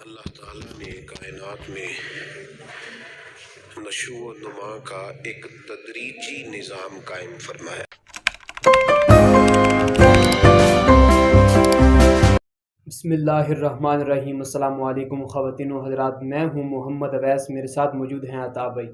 اللہ تعالیٰ نے کائنات میں نشو و نما کا ایک تدریجی نظام قائم فرمایا۔ بسم اللہ الرحمن الرحیم۔ السلام علیکم خواتین و حضرات، میں ہوں محمد اویس، میرے ساتھ موجود ہیں عطا بھائی۔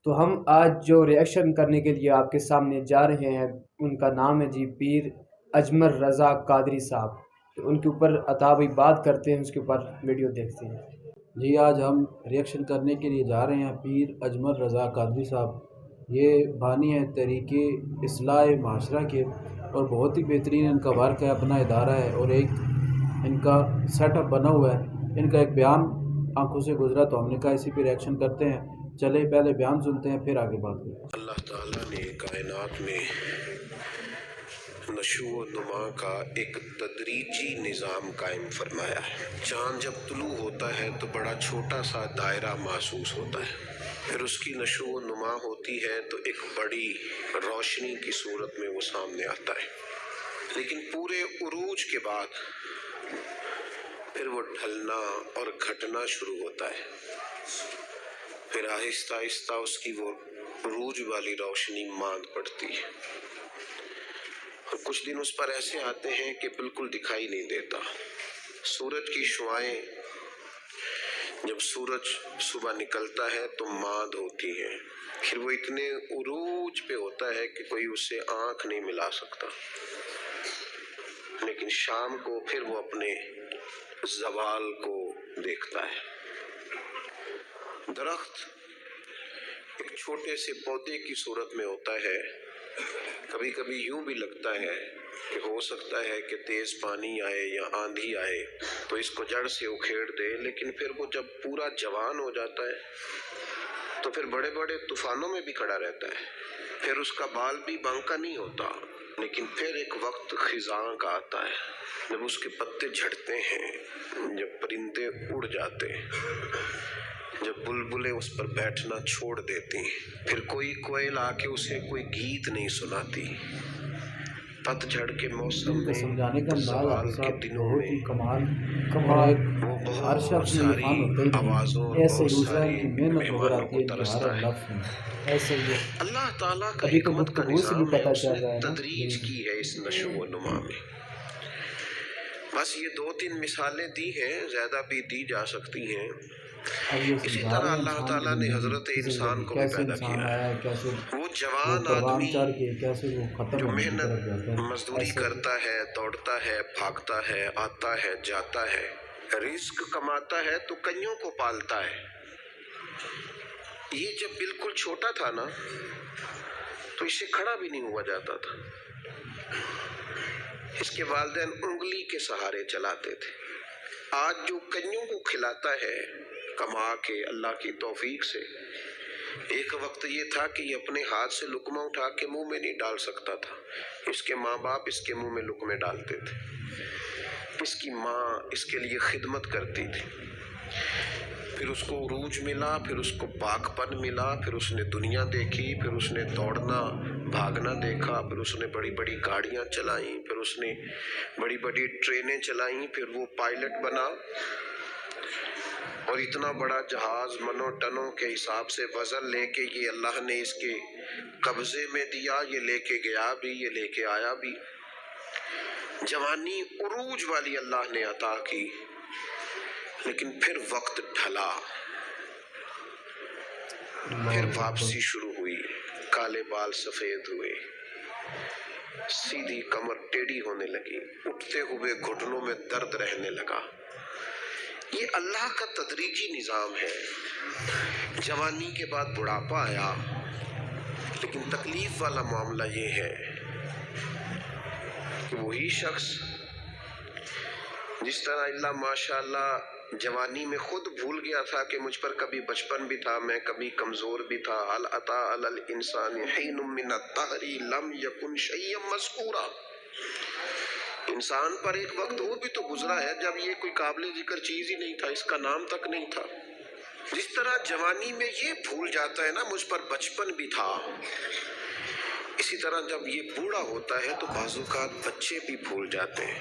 تو ہم آج جو ریئیکشن کرنے کے لیے آپ کے سامنے جا رہے ہیں ان کا نام ہے جی پیر اجمل رضا قادری صاحب۔ تو ان کے اوپر عطا بھائی بات کرتے ہیں، اس کے اوپر ویڈیو دیکھتے ہیں۔ جی آج ہم ریئیکشن کرنے کے لیے جا رہے ہیں پیر اجمل رضا قادری صاحب۔ یہ بانی ہیں تحریک اصلاح معاشرہ کے اور بہت ہی بہترین ان کا ورک ہے، اپنا ادارہ ہے اور ایک ان کا سیٹ اپ بنا ہوا ہے۔ ان کا ایک بیان آنکھوں سے گزرا تو ہم نے کہا اسی پہ ریئیکشن کرتے ہیں۔ چلے پہلے بیان سنتے ہیں پھر آگے بات کریں۔ اللہ تعالیٰ نے کائنات میں نشو و نما کا ایک تدریجی نظام قائم فرمایا ہے۔ چاند جب طلوع ہوتا ہے تو بڑا چھوٹا سا دائرہ محسوس ہوتا ہے، پھر اس کی نشو و نما ہوتی ہے تو ایک بڑی روشنی کی صورت میں وہ سامنے آتا ہے، لیکن پورے عروج کے بعد پھر وہ ڈھلنا اور گھٹنا شروع ہوتا ہے، پھر آہستہ آہستہ اس کی وہ عروج والی روشنی ماند پڑتی ہے، اور کچھ دن اس پر ایسے آتے ہیں کہ بالکل دکھائی نہیں دیتا۔ سورج کی شعائیں جب سورج صبح نکلتا ہے تو ماند ہوتی ہیں، پھر وہ اتنے عروج پہ ہوتا ہے کہ کوئی اسے آنکھ نہیں ملا سکتا، لیکن شام کو پھر وہ اپنے زوال کو دیکھتا ہے۔ درخت ایک چھوٹے سے پودے کی صورت میں ہوتا ہے، کبھی کبھی یوں بھی لگتا ہے کہ ہو سکتا ہے کہ تیز پانی آئے یا آندھی آئے تو اس کو جڑ سے اکھیڑ دے، لیکن پھر وہ جب پورا جوان ہو جاتا ہے تو پھر بڑے بڑے طوفانوں میں بھی کھڑا رہتا ہے، پھر اس کا بال بھی بانکا نہیں ہوتا، لیکن پھر ایک وقت خزاں کا آتا ہے جب اس کے پتے جھڑتے ہیں، جب پرندے اڑ جاتے ہیں، جب بلبلیں اس پر بیٹھنا چھوڑ دیتی، پھر کوئی کوئل آ کے اسے کوئی گیت نہیں سناتی۔ پت جھڑ کے موسم ان کا میں، سمجھانے کا انداز زوال حافظ کے صاحب دنوں بہت میں ہی کمال کمال وہ ہر بہت شخص میں یہ ساری فن ہوتا ہی نہیں آوازوں اور ایسے بہت دوسرا ساری ان کی محنت نظر مہمانوں آتی کو ہے ان کے ہر ترستا ہے۔ لفظ میں۔ ایسے ہی ہے، اللہ تعالیٰ کا ابھی تو حکمت کا گفتگو سے بھی نظام ہے، پتہ اس چل نے رہا ہے نا تدریج کی ہے اس نشو و نما میں۔ بس یہ دو تین مثالیں دی ہیں، زیادہ بھی دی جا سکتی ہیں۔ اب یہ اسی سمجھا طرح رہے ہیں اللہ انسان کی تعالیٰ نے زندگی حضرت کی انسان زندگی کو بھی کیسے پیدا انسان کیا آیا ہے۔ ہے، کیسے وہ وہ جوان پروان آدمی چڑھ کے کیسے وہ ختم جو ہونے کی طرف محنت جاتا ہے۔ مزدوری ایسے کرتا ہے، دوڑتا ہے، بھاگتا ہے، آتا ہے، جاتا ہے، رزق کماتا ہے تو کئیوں کو پالتا ہے۔ یہ جب بالکل چھوٹا تھا نا تو اسے کھڑا بھی نہیں ہوا جاتا تھا، اس کے والدین انگلی کے سہارے چلاتے تھے۔ آج جو کئیوں کو کھلاتا ہے کما کے اللہ کی توفیق سے، ایک وقت یہ تھا کہ یہ اپنے ہاتھ سے لقمہ اٹھا کے منہ میں نہیں ڈال سکتا تھا، اس کے ماں باپ اس کے منہ میں لقمے ڈالتے تھے، اس کی ماں اس کے لیے خدمت کرتی تھی، پھر اس کو عروج ملا، پھر اس کو پاک پن ملا، پھر اس نے دنیا دیکھی، پھر اس نے دوڑنا بھاگنا دیکھا، پھر اس نے بڑی بڑی گاڑیاں چلائیں، پھر اس نے بڑی بڑی ٹرینیں چلائیں، پھر وہ پائلٹ بنا اور اتنا بڑا جہاز منو ٹنوں کے حساب سے وزن لے کے یہ اللہ نے اس کے قبضے میں دیا، یہ لے کے گیا بھی، یہ لے کے آیا بھی۔ جوانی عروج والی اللہ نے عطا کی، لیکن پھر وقت ڈھلا، پھر واپسی شروع ہوئی، کالے بال سفید ہوئے، سیدھی کمر ٹیڑھی ہونے لگی، اٹھتے ہوئے گھٹنوں میں درد رہنے لگا۔ یہ اللہ کا تدریجی نظام ہے۔ جوانی کے بعد بڑھاپا آیا، لیکن تکلیف والا معاملہ یہ ہے کہ وہی شخص جس طرح اللہ ماشاءاللہ جوانی میں خود بھول گیا تھا کہ مجھ پر کبھی بچپن بھی تھا، میں کبھی کمزور بھی تھا، هل اتى على الانسان حين من الدهر لم يكن شيئا مذكورا، انسان پر ایک وقت وہ بھی تو گزرا ہے جب یہ کوئی قابل ذکر چیز ہی نہیں تھا، اس کا نام تک نہیں تھا۔ جس طرح جوانی میں یہ بھول جاتا ہے نا مجھ پر بچپن بھی تھا، اسی طرح جب یہ بوڑھا ہوتا ہے تو بعض اوقات بچے بھی بھول جاتے ہیں۔